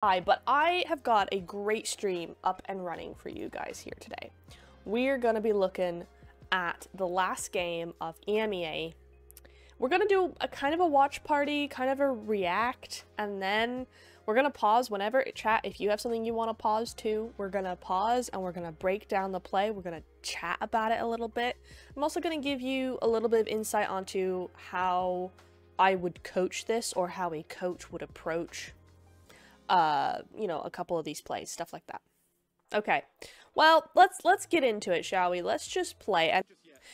Hi, but I have got a great stream up and running for you guys here today. We're going to be looking at the last game of EMEA. We're going to do a kind of a watch party, kind of a react, and then we're going to pause whenever chat. If you have something you want to pause to, we're going to pause and we're going to break down the play. We're going to chat about it a little bit. I'm also going to give you a little bit of insight onto how I would coach this, or how a coach would approach you know, a couple of these plays, stuff like that. Okay, well, let's get into it, shall we? Let's just play. And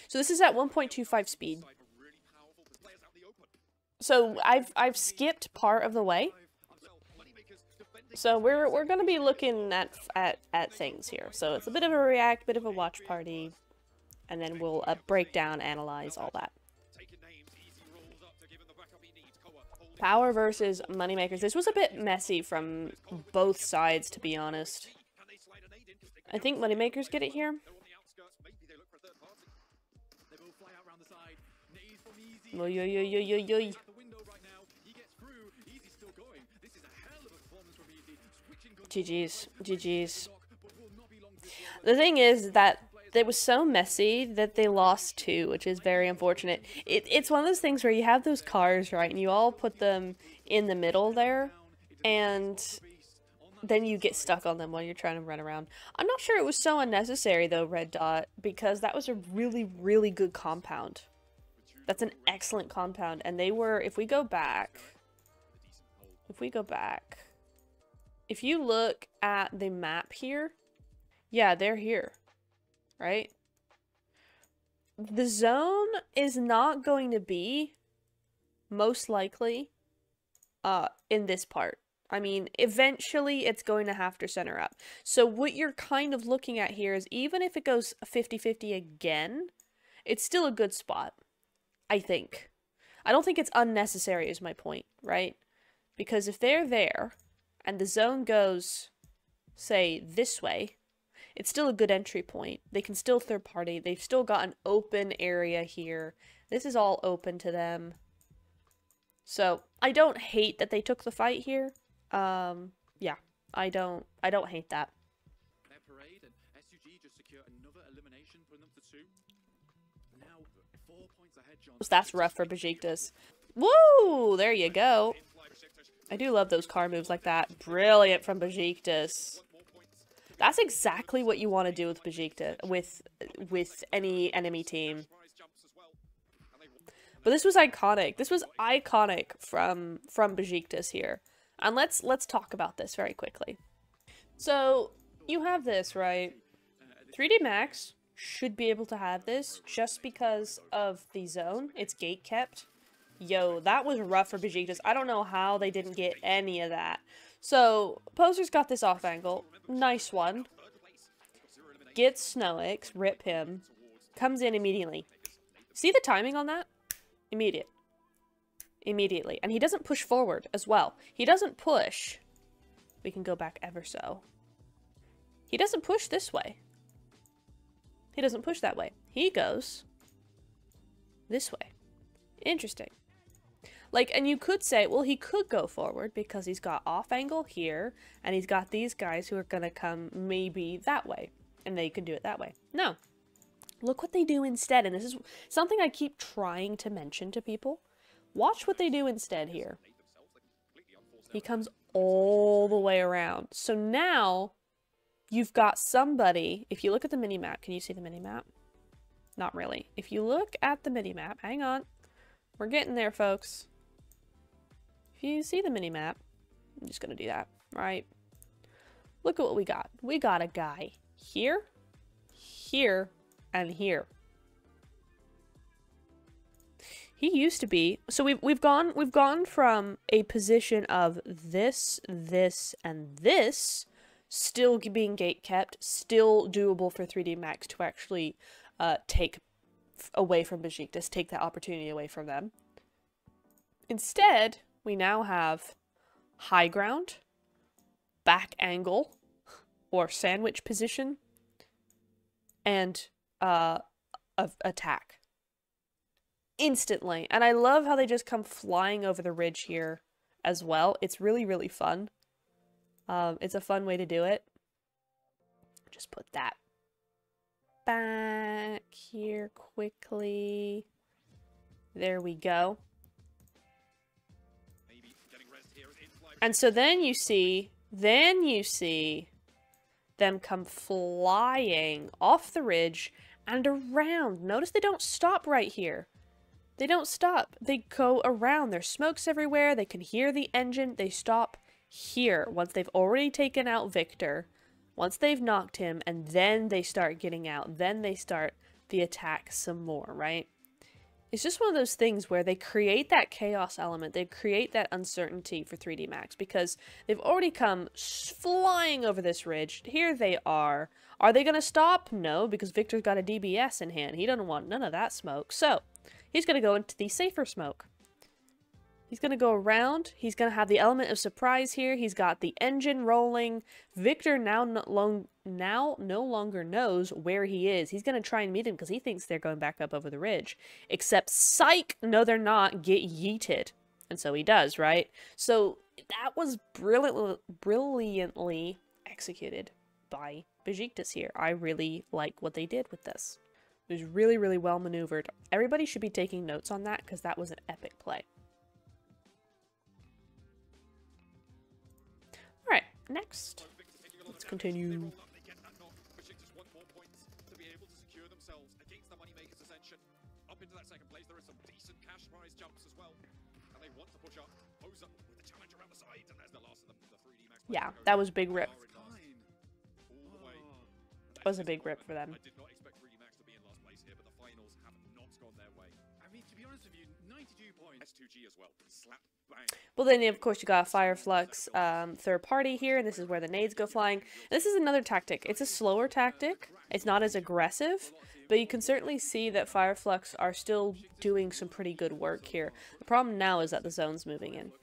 so this is at 1.25 speed. So I've skipped part of the way. So we're gonna be looking at things here. So it's a bit of a react, bit of a watch party, and then we'll break down, analyze all that. Power versus Moneymakers. This was a bit messy from both sides, to be honest. I think Moneymakers get it here. Oy, oy, oy, oy, oy, oy. GG's. GG's. The thing is that it was so messy that they lost two, which is very unfortunate. It's one of those things where you have those cars, right, and you all put them in the middle there, and then you get stuck on them while you're trying to run around. I'm not sure it was so unnecessary, though, Red Dot, because that was a really, really good compound. That's an excellent compound, and they were, if we go back, if you look at the map here, yeah, they're here. Right? The zone is not going to be, most likely, in this part. I mean, eventually it's going to have to center up. So what you're kind of looking at here is, even if it goes 50-50 again, it's still a good spot, I think. I don't think it's unnecessary is my point, right? Because if they're there, and the zone goes, say, this way, it's still a good entry point. They can still third party. They've still got an open area here. This is all open to them. So I don't hate that they took the fight here. Yeah, I don't hate that. That's rough for Besiktas. Woo! There you go. I do love those car moves like that. Brilliant from Besiktas. That's exactly what you want to do with Besiktas, with any enemy team. But this was iconic. This was iconic from Besiktas here. And let's talk about this very quickly. So you have this, right? 3D Max should be able to have this just because of the zone. It's gate kept. Yo, that was rough for Besiktas. I don't know how they didn't get any of that. So, Poser's got this off angle. Nice one. Gets SnowX, rip him. Comes in immediately. See the timing on that? Immediately. And he doesn't push forward as well. He doesn't push. We can go back ever so. He doesn't push this way. He doesn't push that way. He goes this way. Interesting. Like, and you could say, well, he could go forward because he's got off angle here, and he's got these guys who are going to come maybe that way, and they can do it that way. No. Look what they do instead, and this is something I keep trying to mention to people. Watch what they do instead here. He comes all the way around. So now, you've got somebody, if you look at the mini-map, can you see the mini-map? Not really. If you look at the mini-map, hang on. We're getting there, folks. If you see the mini-map, I'm just going to do that, right? Look at what we got. We got a guy here, here, and here. He used to be, so we've gone from a position of this, and this, still being gate kept, still doable for 3D Max to actually take away from Besiktas, take that opportunity away from them. Instead, we now have high ground, back angle, or sandwich position, and attack. Instantly. And I love how they just come flying over the ridge here as well. It's really, really fun. It's a fun way to do it. Just put that back here quickly. There we go. And so then you see them come flying off the ridge and around. Notice they don't stop right here. They don't stop. They go around. There's smokes everywhere. They can hear the engine. They stop here once they've already taken out Victor. Once they've knocked him, and then they start getting out. Then they start the attack some more, right? It's just one of those things where they create that chaos element. They create that uncertainty for 3D Max because they've already come flying over this ridge. Here they are. Are they going to stop? No, because Victor's got a DBS in hand. He doesn't want none of that smoke. So, he's going to go into the safer smoke. He's going to go around. He's going to have the element of surprise here. He's got the engine rolling. Victor now no longer knows where he is. He's going to try and meet him because he thinks they're going back up over the ridge. Except, psych! No, they're not. Get yeeted. And so he does, right? So that was brilliantly executed by Besiktas here. I really like what they did with this. It was really, really well maneuvered. Everybody should be taking notes on that because that was an epic play. Alright, next. Let's continue. Yeah, that was a big rip. That was a big rip for them. Well, then, of course, you got Fireflux third party here, and this is where the nades go flying. This is another tactic. It's a slower tactic. It's not as aggressive, but you can certainly see that Fireflux are still doing some pretty good work here. The problem now is that the zone's moving in.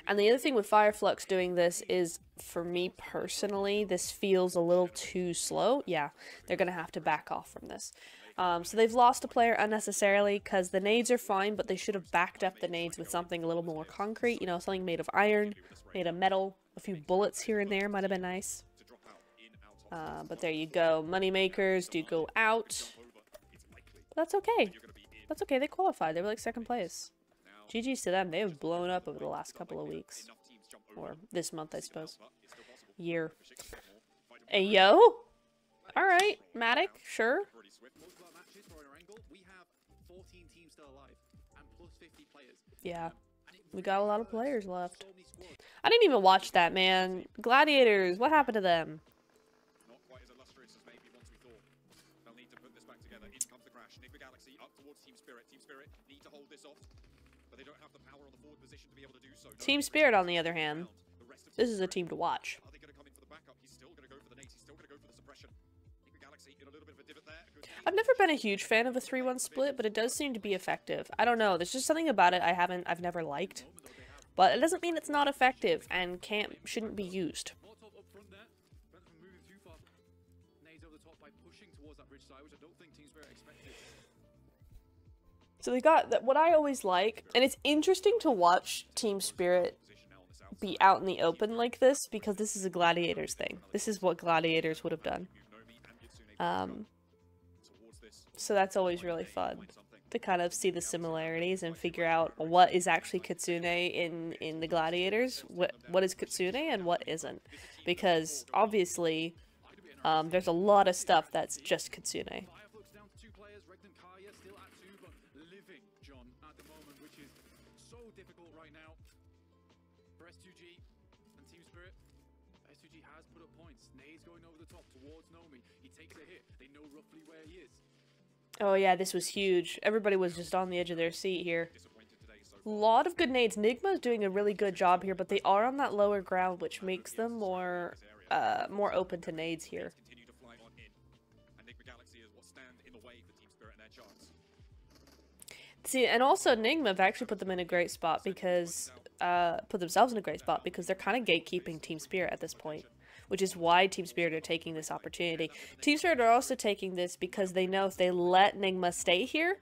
And the other thing with Fireflux doing this is, for me personally, this feels a little too slow. Yeah, they're going to have to back off from this. So they've lost a player unnecessarily because the nades are fine, but they should have backed up the nades with something a little more concrete. You know, something made of iron, made of metal. A few bullets here and there might have been nice. But there you go. Moneymakers do go out. But that's okay. That's okay. They qualified. They were like second place. GG's to them. They have blown up over the last couple of weeks. Or this month, I suppose. Year. Hey, yo! Alright, Matic, sure. Yeah, we got a lot of players left. I didn't even watch that, man. Gladiators, what happened to them? Not quite as illustrious as maybe once we thought. They'll need to put this back together. In comes the crash. Nick Galaxy up towards Team Spirit. Team Spirit need to hold this off, but they don't have the power on the forward position to be able to do so. Team Spirit, on the other hand, this is a team to watch. Are they going to come in for the backup? He's still going to go for the nades. He's still going to go for the suppression. Nick Galaxy in a little bit of a divot there. I've never been a huge fan of a 3-1 split, but it does seem to be effective. I don't know, there's just something about it I've never liked. But it doesn't mean it's not effective and shouldn't be used. So they got that. What I always like, and it's interesting to watch Team Spirit be out in the open like this, because this is a Gladiators thing. This is what Gladiators would have done. So that's always really fun to kind of see the similarities and figure out what is actually Kitsune in the Gladiators, what is Kitsune and what isn't, because obviously there's a lot of stuff that's just Kitsune. Oh yeah, this was huge. Everybody was just on the edge of their seat here. A lot of good nades. Nigma's doing a really good job here, but they are on that lower ground, which makes them more open to nades here. See, and also Nigma have actually put them in a great spot because put themselves in a great spot because they're kind of gatekeeping Team Spirit at this point, which is why Team Spirit are taking this opportunity. Team Spirit are also taking this because they know if they let Nigma stay here,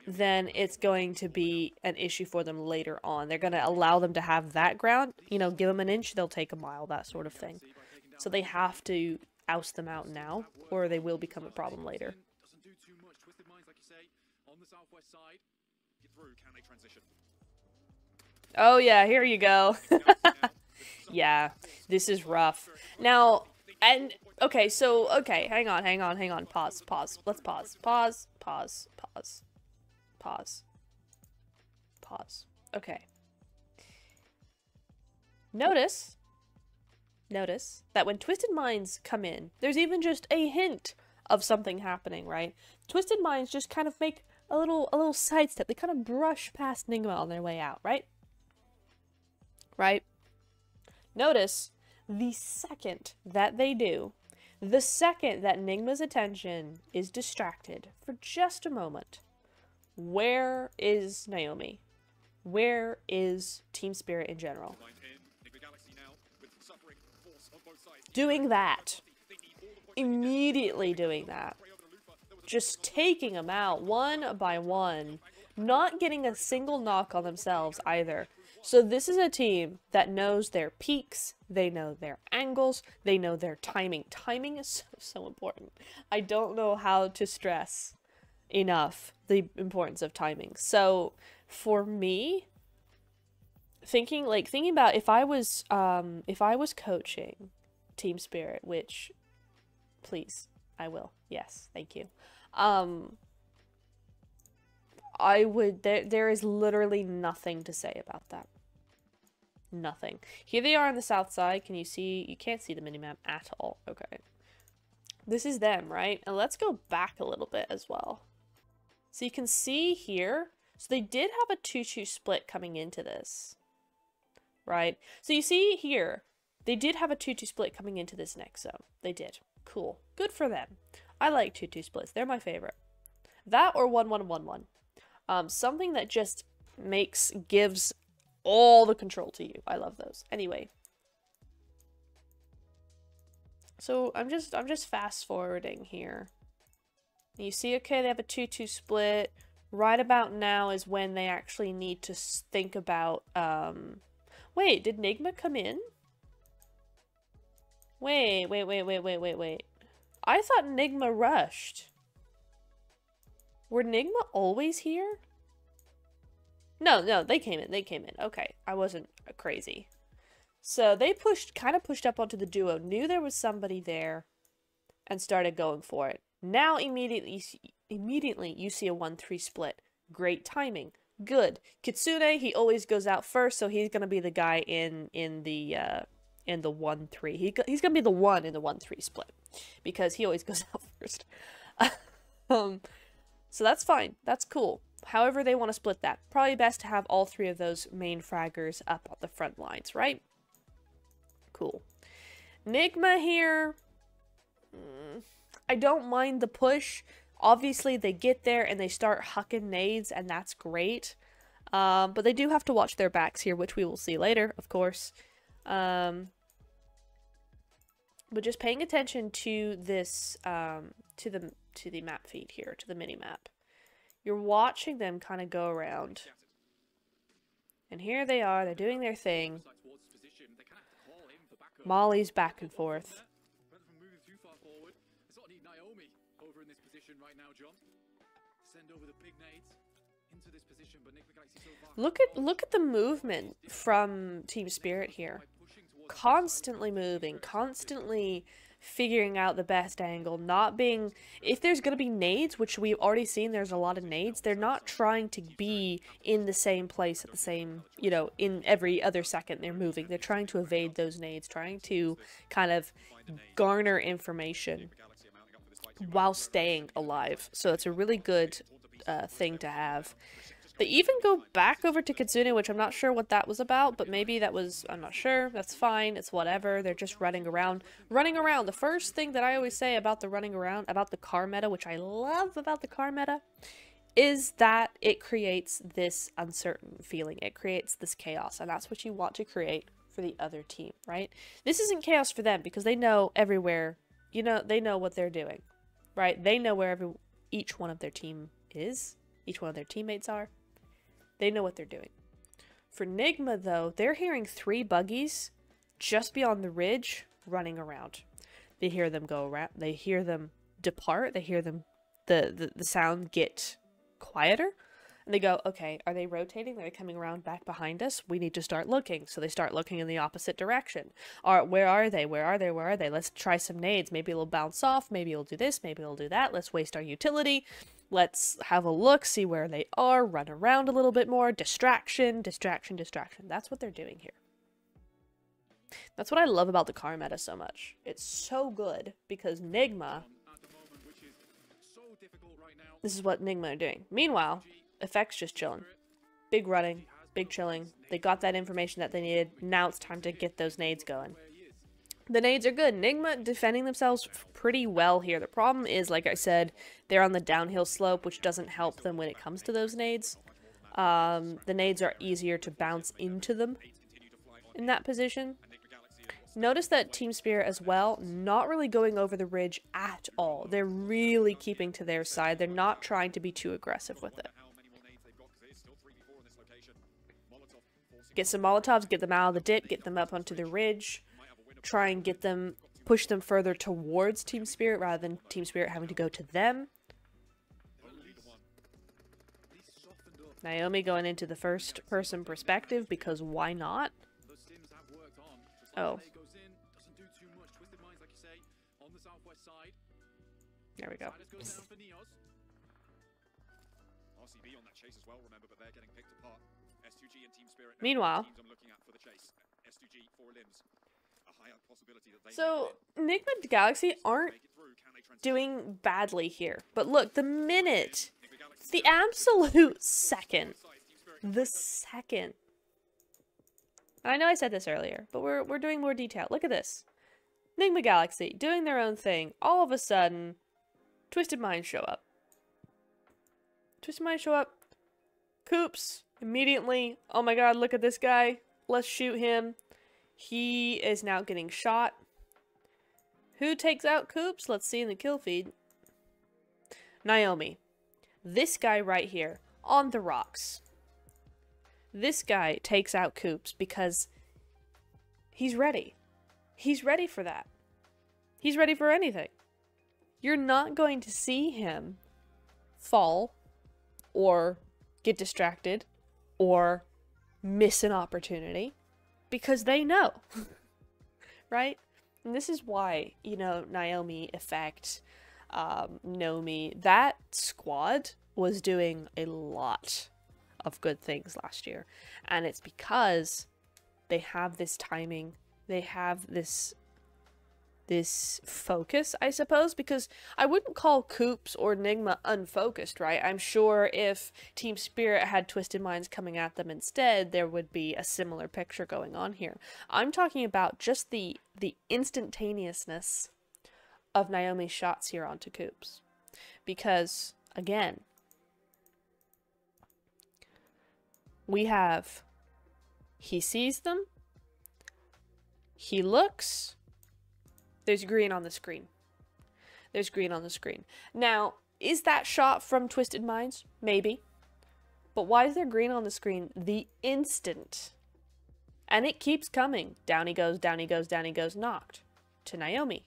then it's going to be an issue for them later on. They're going to allow them to have that ground, you know, give them an inch, they'll take a mile, that sort of thing. So they have to oust them out now, or they will become a problem later. Oh yeah, here you go. Yeah, this is rough. Now, and, okay, so, okay, hang on, pause, let's pause, okay. Notice that when Twisted Minds come in, there's even just a hint of something happening, right? Twisted Minds just kind of make a little sidestep. They kind of brush past Nigma on their way out, right? Right? Notice the second that they do, the second that Nigma's attention is distracted for just a moment, where is Naomi? Where is Team Spirit in general? Doing that. Immediately doing that. Just taking them out one by one. Not getting a single knock on themselves either. So this is a team that knows their peaks, they know their angles, they know their timing. Timing is so important. I don't know how to stress enough the importance of timing. So for me, thinking about if I was coaching Team Spirit, which, please, I will. Yes, thank you. I would, there is literally nothing to say about that. Nothing. Here they are on the south side. Can you see? You can't see the minimap at all. Okay. This is them, right? And let's go back a little bit as well. So you can see here, so they did have a 2-2 split coming into this, right? So you see here, they did have a 2-2 split coming into this next zone. They did. Cool. Good for them. I like 2-2 splits. They're my favorite. That or 1-1-1-1. Something that just gives all the control to you. I love those. Anyway. So I'm just fast forwarding here. You see, okay, they have a 2-2 split. Right about now is when they actually need to think about, wait, did Nigma come in? Wait. I thought Nigma rushed. Were Nigma always here? No, they came in. Okay, I wasn't crazy. So they kind of pushed up onto the duo, knew there was somebody there, and started going for it. Now immediately you see a 1-3 split. Great timing. Good. Kitsune, he always goes out first, so he's gonna be the guy in the 1-3. He's gonna be the one in the 1-3 split because he always goes out first. So that's fine. That's cool. However they want to split that. Probably best to have all three of those main fraggers up on the front lines, right? Cool. Nigma here. I don't mind the push. Obviously, they get there and they start hucking nades, and that's great. But they do have to watch their backs here, which we will see later, of course. But just paying attention to this, to the map feed here, to the mini map. You're watching them kind of go around. And here they are, they're doing their thing. Molly's back and forth. Look at the movement from Team Spirit here. Constantly moving, constantly figuring out the best angle, not being, if there's gonna be nades, which we've already seen there's a lot of nades, they're not trying to be in the same place at the same, you know, in every other second they're moving. They're trying to evade those nades, trying to kind of garner information while staying alive. So it's a really good thing to have. They even go back over to Kitsune, which I'm not sure what that was about, but maybe that was, I'm not sure. That's fine. It's whatever. They're just running around. Running around. The first thing that I always say about the running around, about the car meta, which I love about the car meta, is that it creates this uncertain feeling. It creates this chaos, and that's what you want to create for the other team, right? This isn't chaos for them because they know everywhere, you know, they know what they're doing, right? They know where each one of their team is. each one of their teammates are. They know what they're doing. For Nigma, though, they're hearing 3 buggies just beyond the ridge running around. They hear them go around. They hear them depart. They hear them, the sound get quieter. And they go, okay, are they rotating? Are they coming around back behind us? We need to start looking. So they start looking in the opposite direction. Where are they? Where are they? Where are they? Let's try some nades. Maybe it'll bounce off. Maybe it'll do this. Maybe it'll do that. Let's waste our utility. Let's have a look, see where they are, run around a little bit more. Distraction, distraction, distraction. That's what they're doing here. That's what I love about the car meta so much. It's so good because Nigma... This is what Nigma are doing. Meanwhile, Effect's just chilling. Big running, big chilling. They got that information that they needed. Now it's time to get those nades going. The nades are good. Nigma defending themselves pretty well here. The problem is, like I said, they're on the downhill slope, which doesn't help them when it comes to those nades. The nades are easier to bounce into them in that position. Notice that Team Spirit as well, not really going over the ridge at all. They're really keeping to their side. They're not trying to be too aggressive with it. Get some Molotovs, get them out of the dip, get them up onto the ridge. Try and get them, push them further towards Team Spirit rather than Team Spirit having to go to them. Naomi going into the first person perspective because why not? Oh. There we go. Meanwhile, so Enigma Galaxy aren't doing badly here. But look, the absolute second, I know I said this earlier, but we're doing more detail. Look at this. Enigma Galaxy doing their own thing. All of a sudden, Twisted Minds show up. Coops immediately. Oh my god, look at this guy. Let's shoot him. He is now getting shot. Who takes out Coops? Let's see in the kill feed. Naomi. This guy right here on the rocks. This guy takes out Coops because he's ready. He's ready for that. He's ready for anything. You're not going to see him fall or get distracted or miss an opportunity because they know. Right? And this is why, you know, Naomi, Effect, Nomi, that squad was doing a lot of good things last year. And it's because they have this timing, they have this focus, I suppose, because I wouldn't call Coops or Nigma unfocused, right? I'm sure if Team Spirit had Twisted Minds coming at them instead, there would be a similar picture going on here. I'm talking about just the instantaneousness of Naomi's shots here onto Coops. Because, again, we have, he sees them, he looks, there's green on the screen. There's green on the screen. Now, is that shot from Twisted Minds? Maybe. But why is there green on the screen the instant? And it keeps coming. Down he goes, down he goes, down he goes, knocked. To Naomi.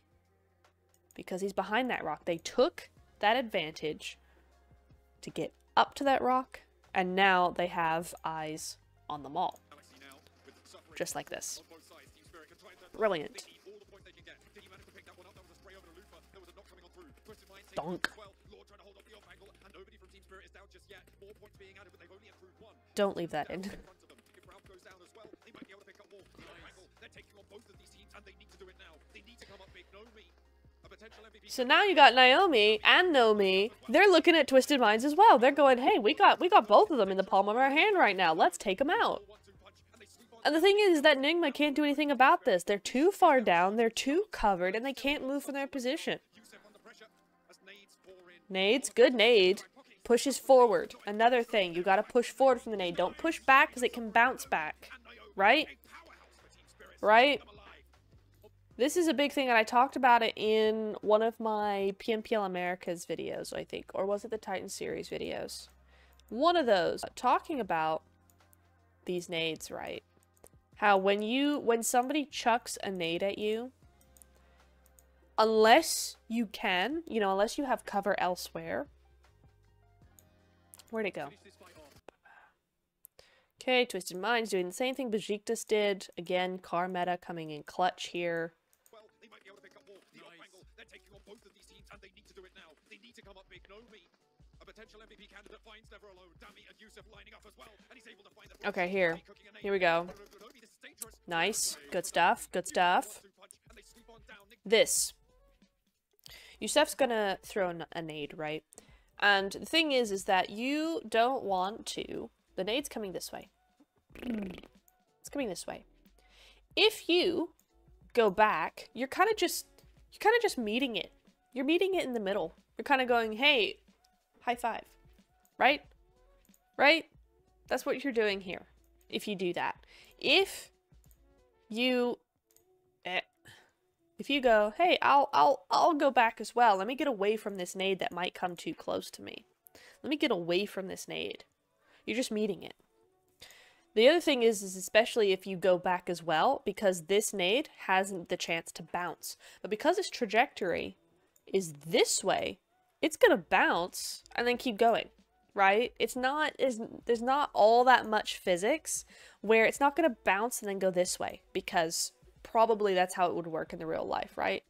Because he's behind that rock. They took that advantage to get up to that rock, and now they have eyes on them all. Just like this. Brilliant. Donk. Don't leave that in. So now you got Naomi and Nomi. They're looking at Twisted Minds as well. They're going, hey, we got both of them in the palm of our hand right now. Let's take them out. And the thing is that Nigma can't do anything about this. They're too far down, they're too covered, and they can't move from their position. Nades, good nade. Pushes forward. Another thing, you gotta push forward from the nade. Don't push back because it can bounce back. Right? Right? This is a big thing, and I talked about it in one of my PMPL Americas videos, I think. Or was it the Titan series videos? One of those. Talking about these nades, right? How when somebody chucks a nade at you, unless you can, you know, unless you have cover elsewhere. Where'd it go? Okay, Twisted Minds doing the same thing Besiktas did. Again, car meta coming in clutch here. Well, they might be able to pick up more. They're taking on both of these teams, and they need to do it now. They need to come up big. Nomi, a potential MVP candidate, finds Never Alone. Dami and Yusuf lining up as well, and he's able to find the Okay, here we go. Nice, good stuff, good stuff. This. Yusef's gonna throw a nade, right? And the thing is that you don't want to... The nade's coming this way. It's coming this way. If you go back, you're kind of just meeting it. You're meeting it in the middle. You're kind of going, hey, high five. Right? Right? That's what you're doing here. If you do that. If you go, hey, I'll go back as well. Let me get away from this nade that might come too close to me. Let me get away from this nade. You're just meeting it. The other thing is especially if you go back as well, because this nade has the chance to bounce. But because its trajectory is this way, it's gonna bounce and then keep going, right? There's not all that much physics where it's not gonna bounce and then go this way, because probably that's how it would work in the real life, right?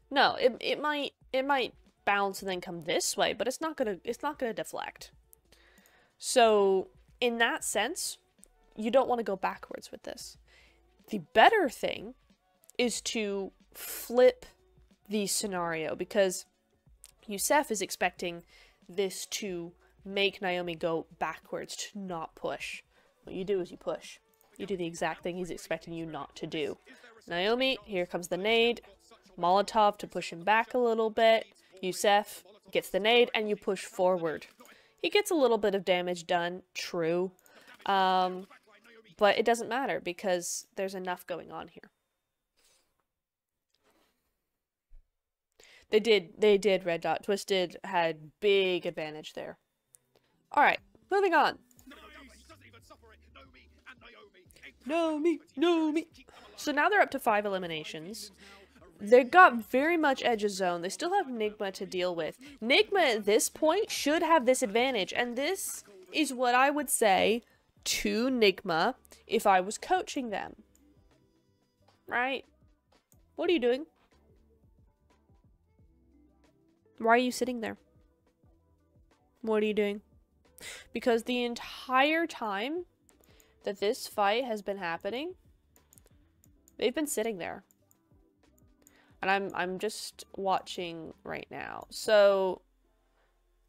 No, it might bounce and then come this way, but it's not gonna deflect. So, in that sense, you don't want to go backwards with this. The better thing is to flip the scenario, because Yusef is expecting this to make Naomi go backwards, to not push. What you do is you push. You do the exact thing he's expecting you not to do. Naomi, here comes the nade. Molotov to push him back a little bit. Yusef gets the nade, and you push forward. He gets a little bit of damage done, true. But it doesn't matter because there's enough going on here. They did, Red Dot. Twisted had big advantage there. Alright, moving on. Naomi. So now they're up to 5 eliminations. They got very much Edge's zone. They still have Nigma to deal with. Nigma at this point should have this advantage, and this is what I would say to Nigma if I was coaching them. Right? What are you doing? Why are you sitting there? What are you doing? Because the entire time that this fight has been happening, they've been sitting there. And I'm just watching right now. So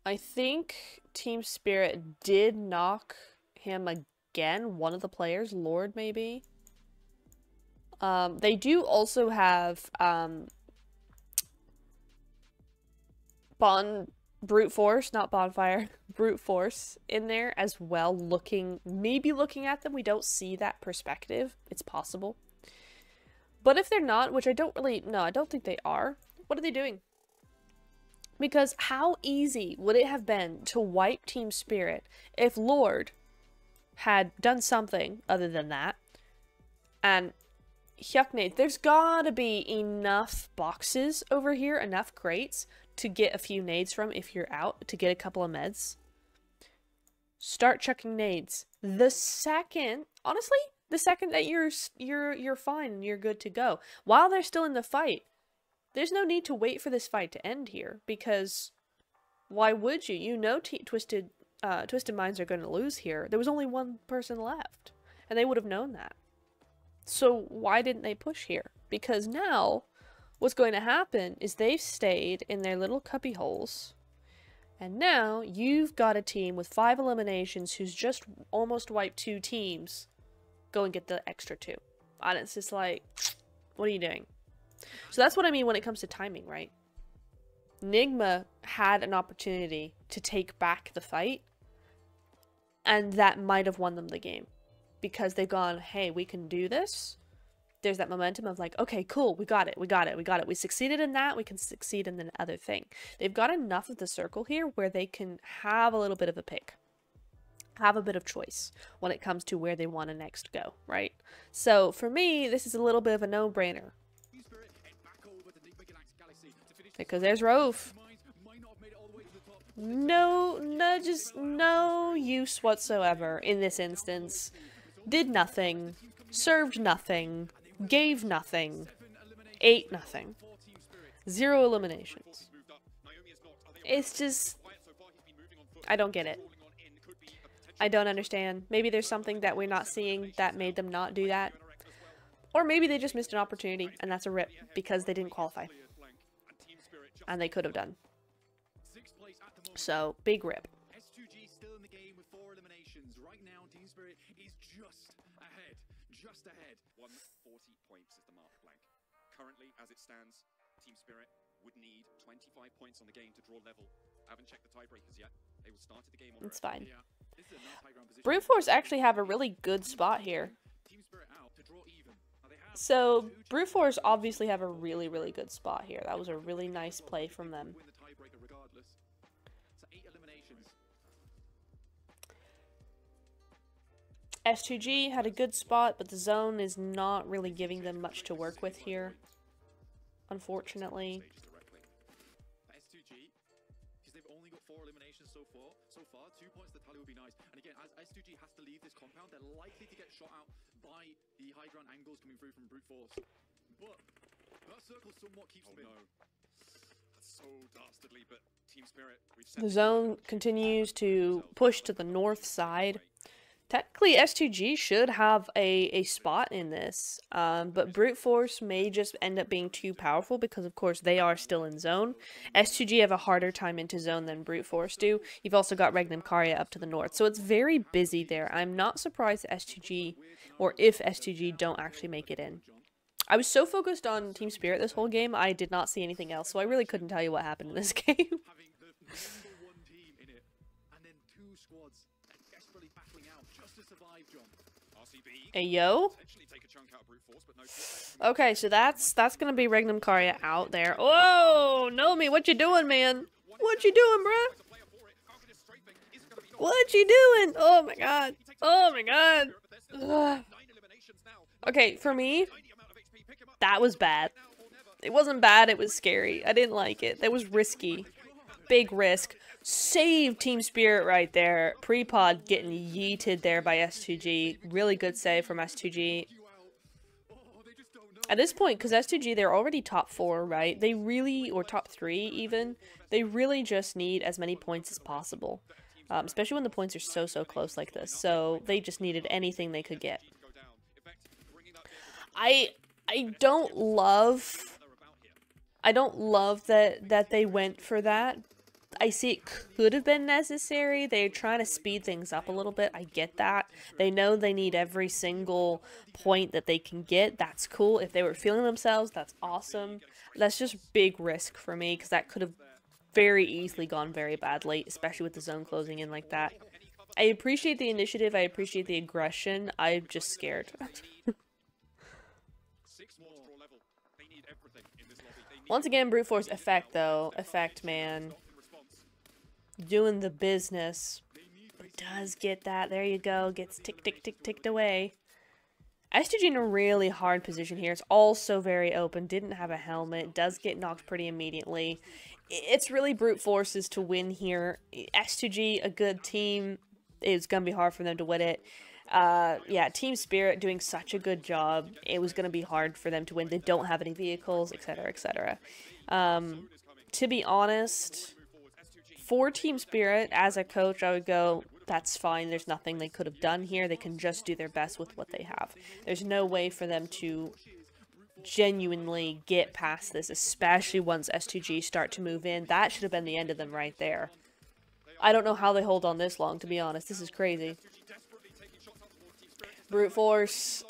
I think Team Spirit did knock him again. One of the players, Lord maybe. They do also have Brute Force, not Bonfire, Brute Force in there as well, maybe looking at them. We don't see that perspective. It's possible. But if they're not, which I don't think they are, what are they doing? Because how easy would it have been to wipe Team Spirit if Lord had done something other than that? And Hyuknade, there's gotta be enough boxes over here, enough crates to get a few nades from if you're out, to get a couple of meds. Start chucking nades. The second that you're fine and you're good to go, while they're still in the fight, there's no need to wait for this fight to end here, because why would you? You know Twisted Minds are going to lose here. There was only one person left, and they would have known that. So why didn't they push here? Because now what's going to happen is they've stayed in their little cubby holes, and now you've got a team with 5 eliminations who's just almost wiped 2 teams. Go and get the extra 2. And it's just like, what are you doing? So that's what I mean when it comes to timing, right? Nigma had an opportunity to take back the fight, and that might have won them the game. Because they've gone, hey, we can do this. There's that momentum of like, okay, cool, we got it. We succeeded in that, we can succeed in the other thing. They've got enough of the circle here where they can have a little bit of a pick. have a bit of choice when it comes to where they want to next go, right? So for me, this is a little bit of a no-brainer. Because there's Rove. Just no use whatsoever in this instance. Did nothing, served nothing, gave nothing, ate nothing. 0 eliminations. It's just, I don't get it. I don't understand. Maybe there's something that we're not seeing that made them not do that. Or maybe they just missed an opportunity, and that's a rip, because they didn't qualify. And they could have done. So, big rip. S2G still in the game with 4 eliminations. Right now, Team Spirit is just ahead. Just ahead. 140 points is the mark, Blank. Currently, as it stands, Team Spirit would need 25 points on the game to draw level. I haven't checked the tiebreakers yet. They will start the game on. It's fine. Yeah. This is a nice high ground position. Brute Force actually have a really good spot here. Team Spirit out to draw even. Now they have So, Brute Force obviously have a really, really good spot here. That was a really nice play from them. win the tiebreaker regardless. So 8 eliminations. S2G had a good spot, but the zone is not really giving them much to work with here, unfortunately. S2G, because they've only got 4 eliminations so far, 2 points the tally would be nice. And again, as S2G has to leave this compound, they're likely to get shot out by the high ground angles coming through from Brute Force. But that circle somewhat keeps them in. That's so dastardly, but Team Spirit, The zone continues to push to the north side. Technically, S2G should have a spot in this, but Brute Force may just end up being too powerful because, of course, they are still in zone. S2G have a harder time into zone than Brute Force do. You've also got Regnum Karya up to the north, so it's very busy there. I'm not surprised S2G, or if S2G don't actually make it in. I was so focused on Team Spirit this whole game, I did not see anything else, so I really couldn't tell you what happened in this game. having the number 1 team in it, and then 2 squads desperately battling out just to survive, John. RCB Hey, yo. potentially take a chunk out of Brute Force, but no. Okay, so that's gonna be Regnum Karya out there. Oh, Nomi, what you doing, man? What you doing, bruh? What you doing? Oh my god. Oh my god. Ugh. Okay, for me, that was bad. It wasn't bad, it was scary. I didn't like it. That was risky. Big risk. Save Team Spirit right there. Pre-pod getting yeeted there by S2G. Really good save from S2G. At this point, because S2G, they're already top 4, right? They really, or top 3 even, they really just need as many points as possible. Especially when the points are so close like this. So they just needed anything they could get. I don't love that they went for that. I see it could have been necessary. They're trying to speed things up a little bit. I get that. They know they need every single point that they can get. That's cool. If they were feeling themselves, that's awesome. That's just big risk for me because that could have very easily gone very badly, especially with the zone closing in like that. I appreciate the initiative. I appreciate the aggression. I'm just scared. Once again, Brute Force effect, though. Effect, man. Doing the business. But does get that. There you go. Gets ticked away. S2G in a really hard position here. It's also very open. Didn't have a helmet. Does get knocked pretty immediately. It's really Brute Force's to win here. S2G, a good team. It's going to be hard for them to win it. Yeah, Team Spirit doing such a good job. It was going to be hard for them to win. They don't have any vehicles, etc., etc. To be honest, for Team Spirit, as a coach, I would go, that's fine. There's nothing they could have done here. They can just do their best with what they have. There's no way for them to genuinely get past this, especially once S2G start to move in. That should have been the end of them right there. I don't know how they hold on this long, to be honest. This is crazy. Brute Force,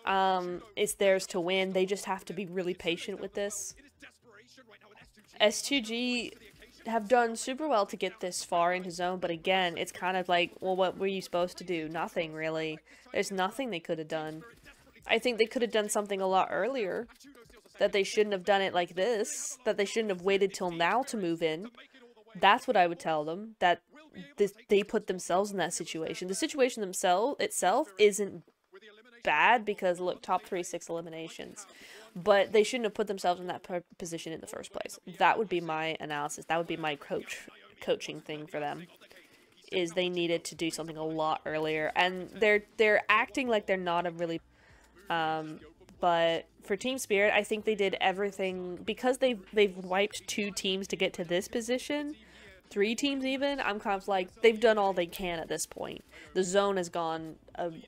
it's theirs to win. They just have to be really patient with this. S2G have done super well to get this far into zone, but again, it's kind of like, well, what were you supposed to do? Nothing, really. There's nothing they could have done. I think they could have done something a lot earlier. That they shouldn't have done it like this. That they shouldn't have waited till now to move in. That's what I would tell them. That they put themselves in that situation. The situation itself isn't bad because look, top 3, 6 eliminations, but they shouldn't have put themselves in that position in the first place. That would be my analysis. That would be my coaching thing for them. Is they needed to do something a lot earlier, and they're acting like they're not a really but for Team Spirit, I think they did everything because they've wiped 2 teams to get to this position, 3 teams even. I'm kind of like they've done all they can at this point. The zone has gone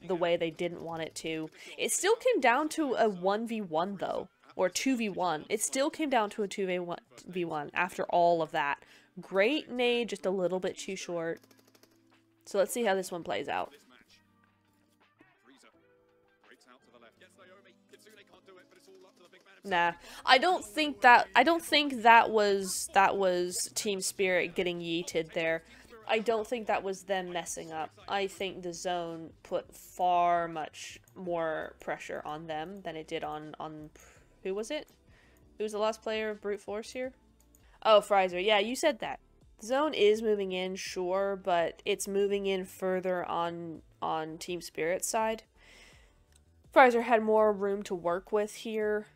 the way they didn't want it to. It still came down to a 1v1 though, or 2v1. It still came down to a 2v1 after all of that. Great nade, just a little bit too short. So let's see how this one plays out. Nah, I don't think that was Team Spirit getting yeeted there. I don't think that was them messing up. I think the zone put far much more pressure on them than it did on who was it? Who was the last player of Brute Force here? Oh, Frizer. Yeah, you said that. The zone is moving in, sure, but it's moving in further on Team Spirit's side. Frizer had more room to work with here.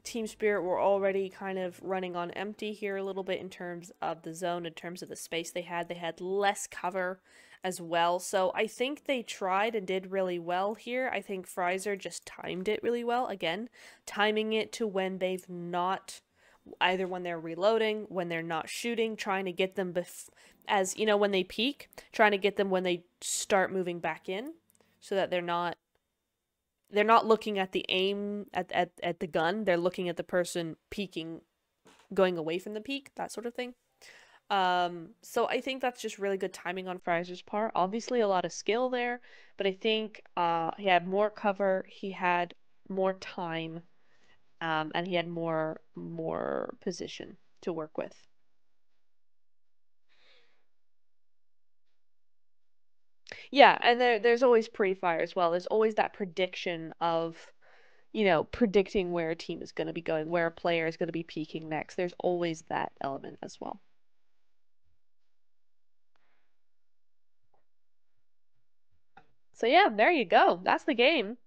Team Spirit were already kind of running on empty here a little bit in terms of the zone, in terms of the space they had. They had less cover as well, so I think they tried and did really well here. I think Frizer just timed it really well. Again, timing it to when they've not, either when they're reloading, when they're not shooting, trying to get them as, you know, when they peak, trying to get them when they start moving back in, so that they're not looking at the aim at the gun. They're looking at the person peeking, going away from the peak, that sort of thing. So I think that's just really good timing on Frizer's part. Obviously a lot of skill there, but I think he had more cover, he had more time, and he had more position to work with. Yeah, and there's always pre-fire as well. There's always that prediction of, you know, predicting where a team is going to be going, where a player is going to be peaking next. There's always that element as well. So yeah, there you go. That's the game.